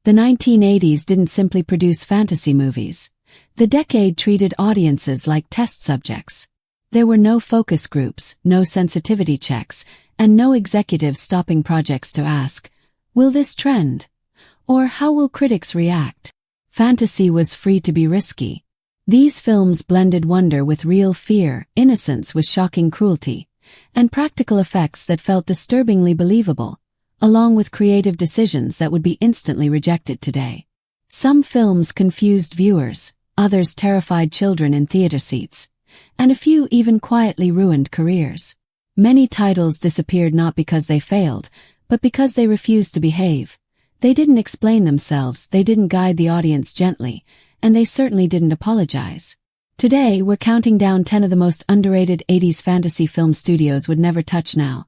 The 1980s didn't simply produce fantasy movies. The decade treated audiences like test subjects. There were no focus groups, no sensitivity checks, and no executives stopping projects to ask, will this trend? Or how will critics react? Fantasy was free to be risky. These films blended wonder with real fear, innocence with shocking cruelty, and practical effects that felt disturbingly believable, along with creative decisions that would be instantly rejected today. Some films confused viewers, others terrified children in theater seats, and a few even quietly ruined careers. Many titles disappeared not because they failed, but because they refused to behave. They didn't explain themselves, they didn't guide the audience gently, and they certainly didn't apologize. Today, we're counting down 10 of the most underrated 80s fantasy film studios would never touch now.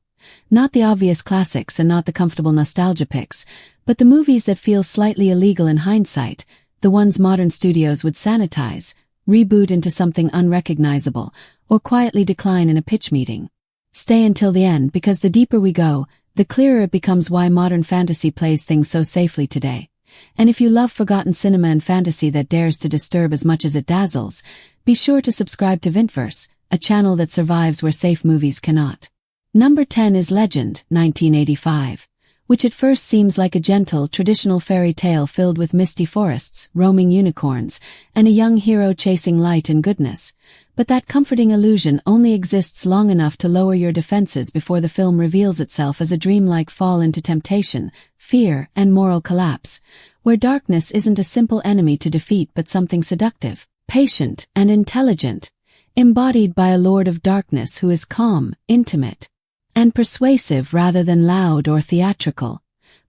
Not the obvious classics and not the comfortable nostalgia picks, but the movies that feel slightly illegal in hindsight, the ones modern studios would sanitize, reboot into something unrecognizable, or quietly decline in a pitch meeting. Stay until the end, because the deeper we go, the clearer it becomes why modern fantasy plays things so safely today. And if you love forgotten cinema and fantasy that dares to disturb as much as it dazzles, be sure to subscribe to Vintverse, a channel that survives where safe movies cannot. Number 10 is Legend, 1985, which at first seems like a gentle, traditional fairy tale filled with misty forests, roaming unicorns, and a young hero chasing light and goodness. But that comforting illusion only exists long enough to lower your defenses before the film reveals itself as a dreamlike fall into temptation, fear, and moral collapse, where darkness isn't a simple enemy to defeat but something seductive, patient, and intelligent, embodied by a lord of darkness who is calm, intimate, and persuasive rather than loud or theatrical,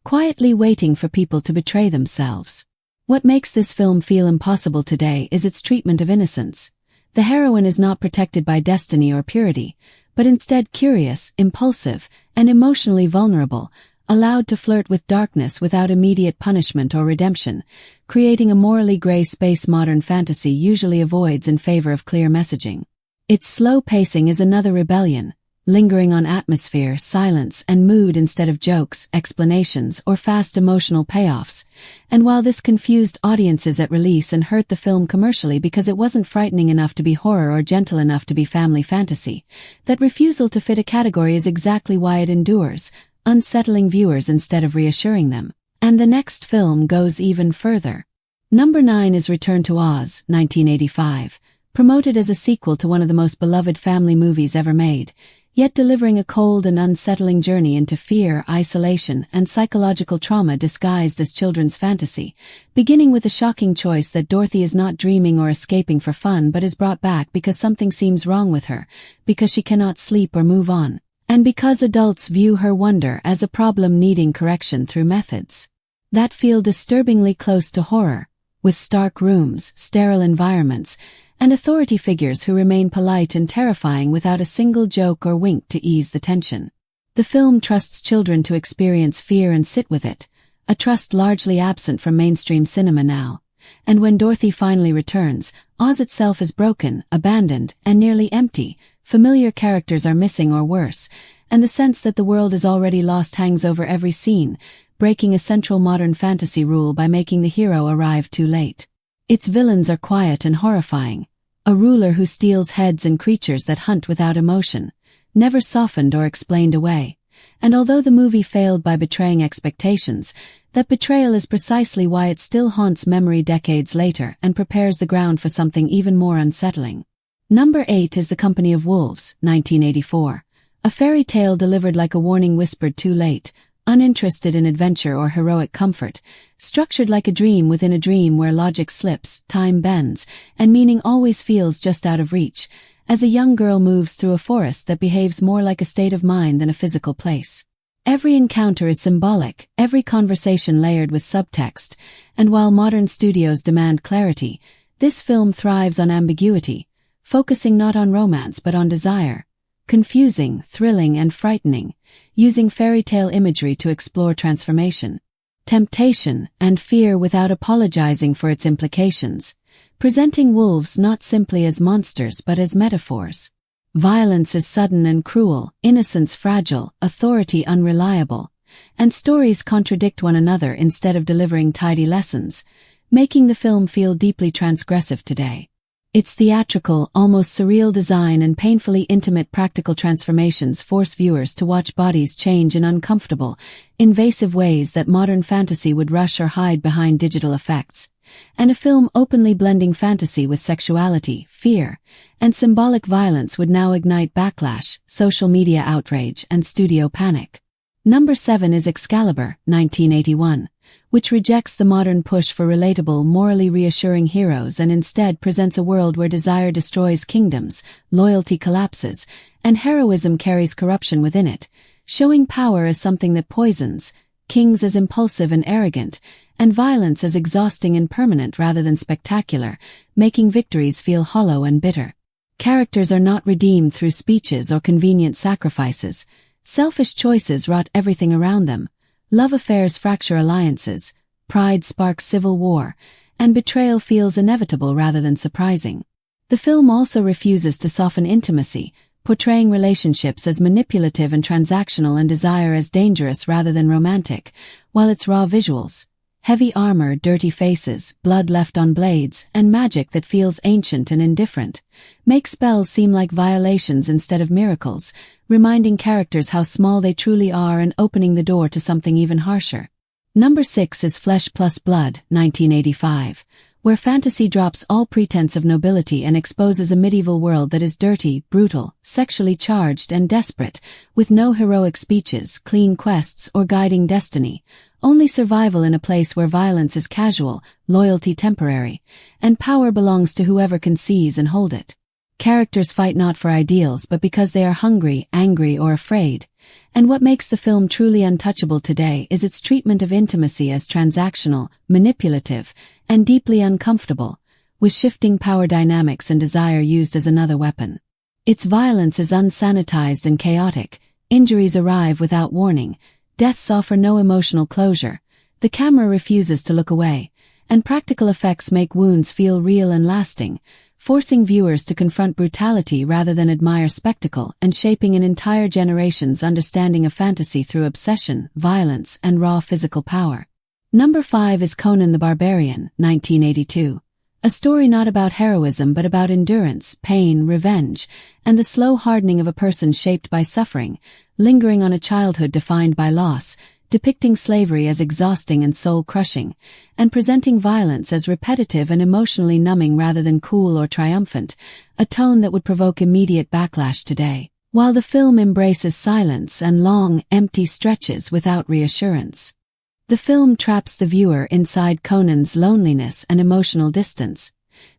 quietly waiting for people to betray themselves. What makes this film feel impossible today is its treatment of innocence. The heroine is not protected by destiny or purity, but instead curious, impulsive, and emotionally vulnerable, allowed to flirt with darkness without immediate punishment or redemption, creating a morally gray space modern fantasy usually avoids in favor of clear messaging. Its slow pacing is another rebellion, lingering on atmosphere, silence, and mood instead of jokes, explanations, or fast emotional payoffs. And while this confused audiences at release and hurt the film commercially because it wasn't frightening enough to be horror or gentle enough to be family fantasy, that refusal to fit a category is exactly why it endures, unsettling viewers instead of reassuring them. And the next film goes even further. Number 9 is Return to Oz, 1985, promoted as a sequel to one of the most beloved family movies ever made, yet delivering a cold and unsettling journey into fear, isolation, and psychological trauma disguised as children's fantasy, beginning with the shocking choice that Dorothy is not dreaming or escaping for fun but is brought back because something seems wrong with her, because she cannot sleep or move on, and because adults view her wonder as a problem needing correction through methods that feel disturbingly close to horror, with stark rooms, sterile environments, and authority figures who remain polite and terrifying without a single joke or wink to ease the tension. The film trusts children to experience fear and sit with it, a trust largely absent from mainstream cinema now. And when Dorothy finally returns, Oz itself is broken, abandoned, and nearly empty. Familiar characters are missing or worse, and the sense that the world is already lost hangs over every scene, breaking a central modern fantasy rule by making the hero arrive too late. Its villains are quiet and horrifying. A ruler who steals heads and creatures that hunt without emotion, never softened or explained away. And although the movie failed by betraying expectations, that betrayal is precisely why it still haunts memory decades later and prepares the ground for something even more unsettling. Number 8 is The Company of Wolves, 1984. A fairy tale delivered like a warning whispered too late, uninterested in adventure or heroic comfort, structured like a dream within a dream where logic slips, time bends, and meaning always feels just out of reach, as a young girl moves through a forest that behaves more like a state of mind than a physical place. Every encounter is symbolic, every conversation layered with subtext, and while modern studios demand clarity, this film thrives on ambiguity, focusing not on romance but on desire. Confusing, thrilling, and frightening, using fairy tale imagery to explore transformation, temptation, and fear without apologizing for its implications, presenting wolves not simply as monsters but as metaphors. Violence is sudden and cruel, innocence fragile, authority unreliable, and stories contradict one another instead of delivering tidy lessons, making the film feel deeply transgressive today. Its theatrical, almost surreal design and painfully intimate practical transformations force viewers to watch bodies change in uncomfortable, invasive ways that modern fantasy would rush or hide behind digital effects. And a film openly blending fantasy with sexuality, fear, and symbolic violence would now ignite backlash, social media outrage, and studio panic. Number 7 is Excalibur, 1981, which rejects the modern push for relatable, morally reassuring heroes and instead presents a world where desire destroys kingdoms, loyalty collapses, and heroism carries corruption within it, showing power as something that poisons, kings as impulsive and arrogant, and violence as exhausting and permanent rather than spectacular, making victories feel hollow and bitter. Characters are not redeemed through speeches or convenient sacrifices. Selfish choices rot everything around them. Love affairs fracture alliances, pride sparks civil war, and betrayal feels inevitable rather than surprising. The film also refuses to soften intimacy, portraying relationships as manipulative and transactional and desire as dangerous rather than romantic, while its raw visuals, heavy armor, dirty faces, blood left on blades, and magic that feels ancient and indifferent, make spells seem like violations instead of miracles, reminding characters how small they truly are and opening the door to something even harsher. Number 6 is Flesh Plus Blood, 1985, where fantasy drops all pretense of nobility and exposes a medieval world that is dirty, brutal, sexually charged, and desperate, with no heroic speeches, clean quests, or guiding destiny. Only survival in a place where violence is casual, loyalty temporary, and power belongs to whoever can seize and hold it. Characters fight not for ideals but because they are hungry, angry, or afraid. And what makes the film truly untouchable today is its treatment of intimacy as transactional, manipulative, and deeply uncomfortable, with shifting power dynamics and desire used as another weapon. Its violence is unsanitized and chaotic, injuries arrive without warning, deaths offer no emotional closure, the camera refuses to look away, and practical effects make wounds feel real and lasting, forcing viewers to confront brutality rather than admire spectacle and shaping an entire generation's understanding of fantasy through obsession, violence, and raw physical power. Number 5 is Conan the Barbarian, 1982. A story not about heroism but about endurance, pain, revenge, and the slow hardening of a person shaped by suffering, lingering on a childhood defined by loss, depicting slavery as exhausting and soul-crushing, and presenting violence as repetitive and emotionally numbing rather than cool or triumphant, a tone that would provoke immediate backlash today. While the film embraces silence and long, empty stretches without reassurance, the film traps the viewer inside Conan's loneliness and emotional distance,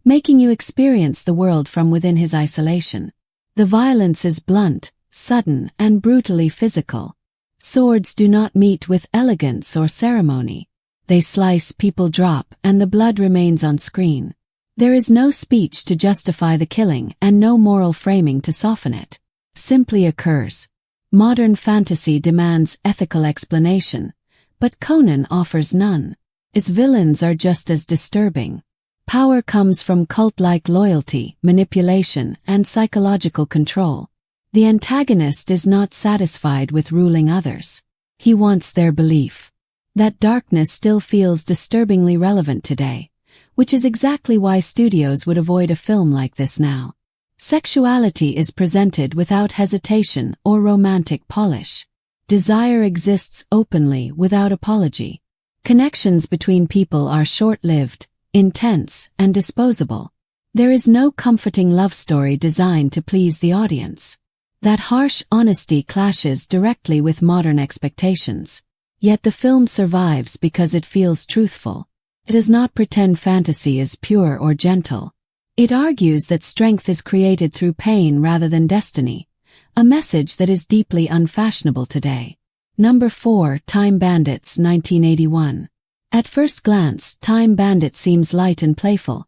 making you experience the world from within his isolation. The violence is blunt, sudden, and brutally physical. Swords do not meet with elegance or ceremony. They slice, people drop, and the blood remains on screen. There is no speech to justify the killing and no moral framing to soften it. Simply occurs. Modern fantasy demands ethical explanation, but Conan offers none. Its villains are just as disturbing. Power comes from cult-like loyalty, manipulation, and psychological control. The antagonist is not satisfied with ruling others. He wants their belief. That darkness still feels disturbingly relevant today, which is exactly why studios would avoid a film like this now. Sexuality is presented without hesitation or romantic polish. Desire exists openly without apology. Connections between people are short-lived, intense, and disposable. There is no comforting love story designed to please the audience. That harsh honesty clashes directly with modern expectations. Yet the film survives because it feels truthful. It does not pretend fantasy is pure or gentle. It argues that strength is created through pain rather than destiny, a message that is deeply unfashionable today. Number 4, Time Bandits, 1981. At first glance, Time Bandit seems light and playful.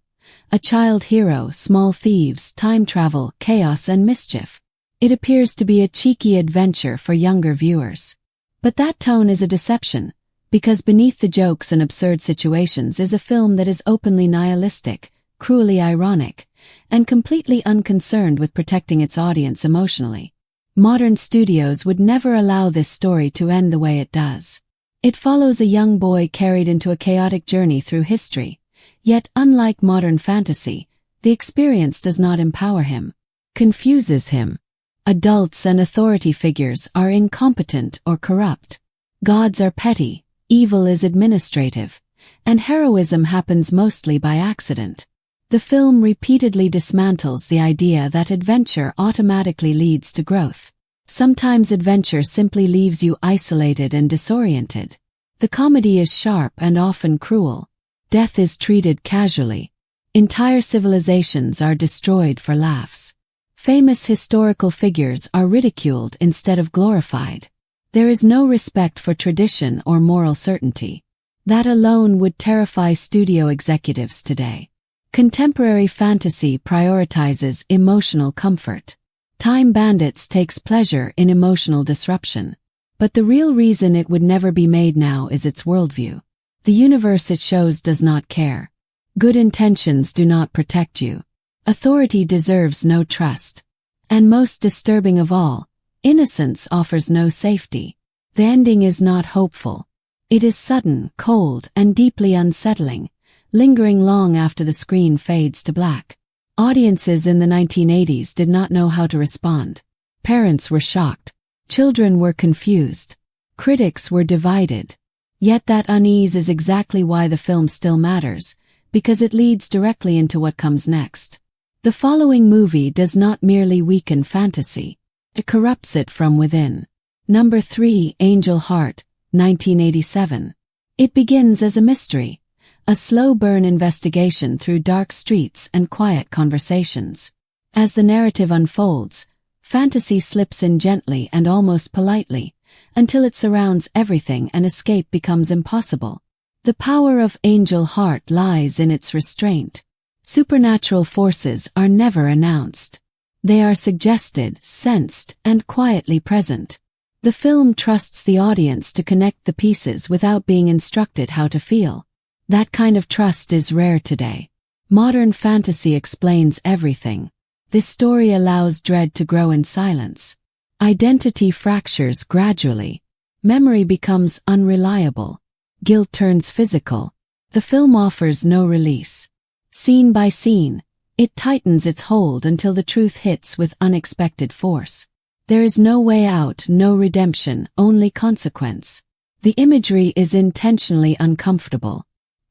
A child hero, small thieves, time travel, chaos, and mischief. It appears to be a cheeky adventure for younger viewers. But that tone is a deception, because beneath the jokes and absurd situations is a film that is openly nihilistic, cruelly ironic, and completely unconcerned with protecting its audience emotionally. Modern studios would never allow this story to end the way it does. It follows a young boy carried into a chaotic journey through history. Yet, unlike modern fantasy, the experience does not empower him, confuses him. Adults and authority figures are incompetent or corrupt. Gods are petty, evil is administrative, and heroism happens mostly by accident. The film repeatedly dismantles the idea that adventure automatically leads to growth. Sometimes adventure simply leaves you isolated and disoriented. The comedy is sharp and often cruel. Death is treated casually. Entire civilizations are destroyed for laughs. Famous historical figures are ridiculed instead of glorified. There is no respect for tradition or moral certainty. That alone would terrify studio executives today. Contemporary fantasy prioritizes emotional comfort. Time Bandits takes pleasure in emotional disruption. But the real reason it would never be made now is its worldview. The universe it shows does not care. Good intentions do not protect you. Authority deserves no trust. And most disturbing of all, innocence offers no safety. The ending is not hopeful. It is sudden, cold, and deeply unsettling, lingering long after the screen fades to black. Audiences in the 1980s did not know how to respond. Parents were shocked. Children were confused. Critics were divided. Yet that unease is exactly why the film still matters, because it leads directly into what comes next. The following movie does not merely weaken fantasy. It corrupts it from within. Number 3, Angel Heart, 1987. It begins as a mystery. A slow-burn investigation through dark streets and quiet conversations. As the narrative unfolds, fantasy slips in gently and almost politely, until it surrounds everything and escape becomes impossible. The power of Angel Heart lies in its restraint. Supernatural forces are never announced. They are suggested, sensed, and quietly present. The film trusts the audience to connect the pieces without being instructed how to feel. That kind of trust is rare today. Modern fantasy explains everything. This story allows dread to grow in silence. Identity fractures gradually. Memory becomes unreliable. Guilt turns physical. The film offers no release. Scene by scene, it tightens its hold until the truth hits with unexpected force. There is no way out, no redemption, only consequence. The imagery is intentionally uncomfortable.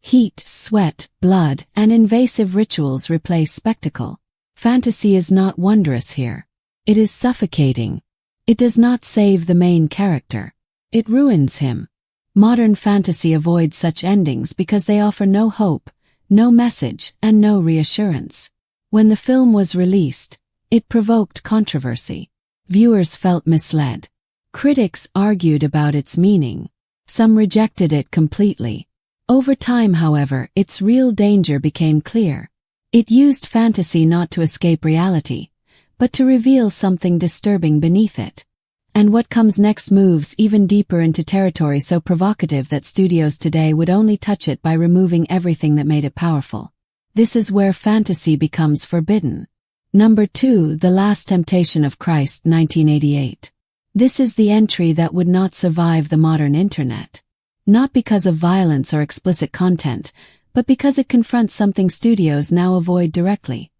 Heat, sweat, blood, and invasive rituals replace spectacle. Fantasy is not wondrous here. It is suffocating. It does not save the main character. It ruins him. Modern fantasy avoids such endings because they offer no hope, no message, and no reassurance. When the film was released, it provoked controversy. Viewers felt misled. Critics argued about its meaning. Some rejected it completely. Over time, however, its real danger became clear. It used fantasy not to escape reality, but to reveal something disturbing beneath it. And what comes next moves even deeper into territory so provocative that studios today would only touch it by removing everything that made it powerful. This is where fantasy becomes forbidden. Number 2, The Last Temptation of Christ, 1988. This is the entry that would not survive the modern internet. Not because of violence or explicit content, but because it confronts something studios now avoid directly.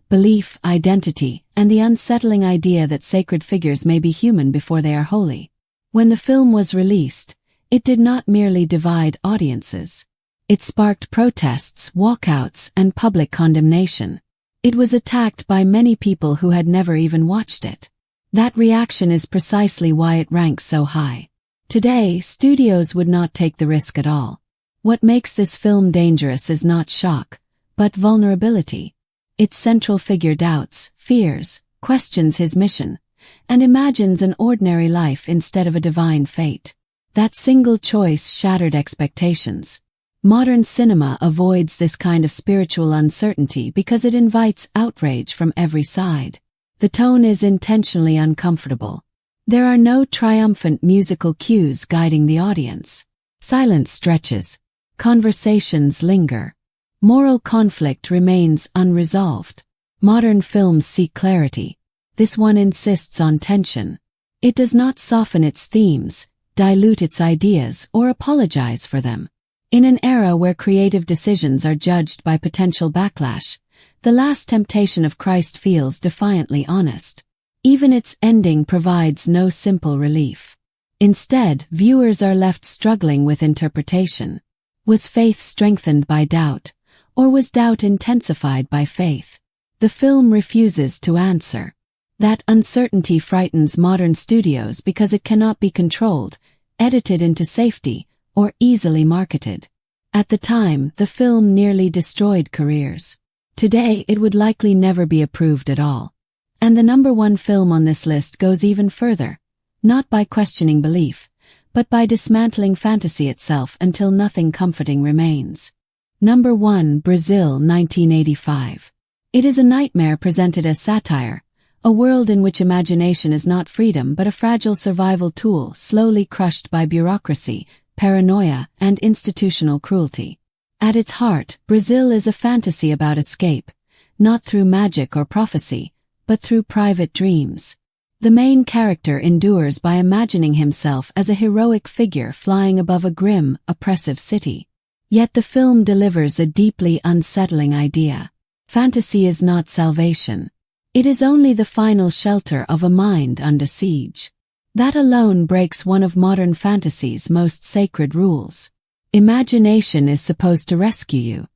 Belief, identity, and the unsettling idea that sacred figures may be human before they are holy. When the film was released, it did not merely divide audiences. It sparked protests, walkouts, and public condemnation. It was attacked by many people who had never even watched it. That reaction is precisely why it ranks so high. Today, studios would not take the risk at all. What makes this film dangerous is not shock, but vulnerability. Its central figure doubts, fears, questions his mission, and imagines an ordinary life instead of a divine fate. That single choice shattered expectations. Modern cinema avoids this kind of spiritual uncertainty because it invites outrage from every side. The tone is intentionally uncomfortable. There are no triumphant musical cues guiding the audience. Silence stretches. Conversations linger. Moral conflict remains unresolved. Modern films seek clarity. This one insists on tension. It does not soften its themes, dilute its ideas, or apologize for them. In an era where creative decisions are judged by potential backlash, The Last Temptation of Christ feels defiantly honest. Even its ending provides no simple relief. Instead, viewers are left struggling with interpretation. Was faith strengthened by doubt, or was doubt intensified by faith? The film refuses to answer. That uncertainty frightens modern studios because it cannot be controlled, edited into safety, or easily marketed. At the time, the film nearly destroyed careers. Today, it would likely never be approved at all. And the number one film on this list goes even further, not by questioning belief, but by dismantling fantasy itself until nothing comforting remains. Number 1, Brazil, 1985. It is a nightmare presented as satire, a world in which imagination is not freedom but a fragile survival tool slowly crushed by bureaucracy, paranoia, and institutional cruelty. At its heart, Brazil is a fantasy about escape, not through magic or prophecy, but through private dreams. The main character endures by imagining himself as a heroic figure flying above a grim, oppressive city. Yet the film delivers a deeply unsettling idea. Fantasy is not salvation. It is only the final shelter of a mind under siege. That alone breaks one of modern fantasy's most sacred rules. Imagination is supposed to rescue you.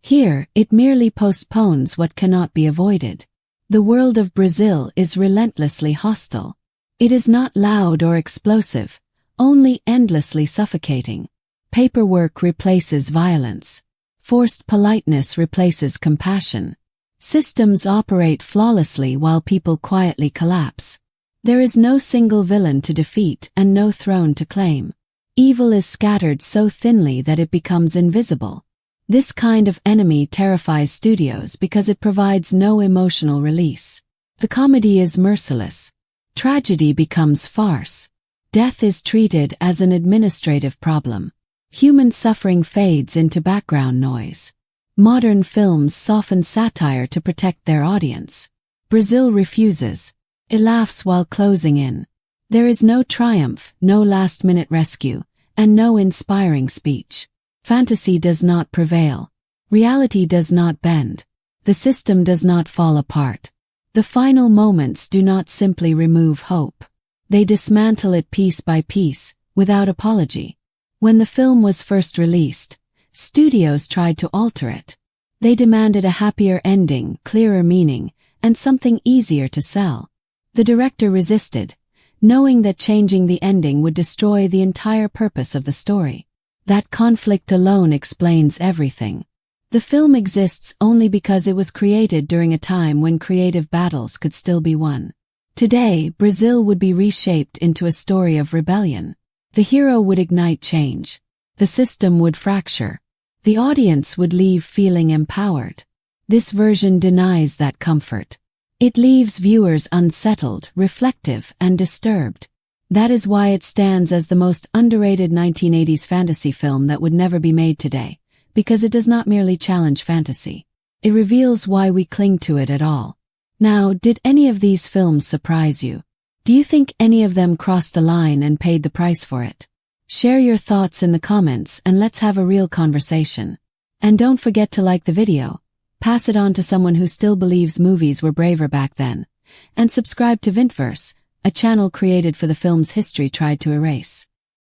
Here, it merely postpones what cannot be avoided. The world of Brazil is relentlessly hostile. It is not loud or explosive, only endlessly suffocating. Paperwork replaces violence. Forced politeness replaces compassion. Systems operate flawlessly while people quietly collapse. There is no single villain to defeat and no throne to claim. Evil is scattered so thinly that it becomes invisible. This kind of enemy terrifies studios because it provides no emotional release. The comedy is merciless. Tragedy becomes farce. Death is treated as an administrative problem. Human suffering fades into background noise. Modern films soften satire to protect their audience. Brazil refuses. It laughs while closing in. There is no triumph, no last-minute rescue, and no inspiring speech. Fantasy does not prevail. Reality does not bend. The system does not fall apart. The final moments do not simply remove hope. They dismantle it piece by piece, without apology. When the film was first released, studios tried to alter it. They demanded a happier ending, clearer meaning, and something easier to sell. The director resisted, knowing that changing the ending would destroy the entire purpose of the story. That conflict alone explains everything. The film exists only because it was created during a time when creative battles could still be won. Today, Brazil would be reshaped into a story of rebellion. The hero would ignite change. The system would fracture. The audience would leave feeling empowered. This version denies that comfort. It leaves viewers unsettled, reflective, and disturbed. That is why it stands as the most underrated 1980s fantasy film that would never be made today, because it does not merely challenge fantasy. It reveals why we cling to it at all. Now, did any of these films surprise you? Do you think any of them crossed a line and paid the price for it? Share your thoughts in the comments and let's have a real conversation. And don't forget to like the video, pass it on to someone who still believes movies were braver back then, and subscribe to Vintverse, a channel created for the films history tried to erase.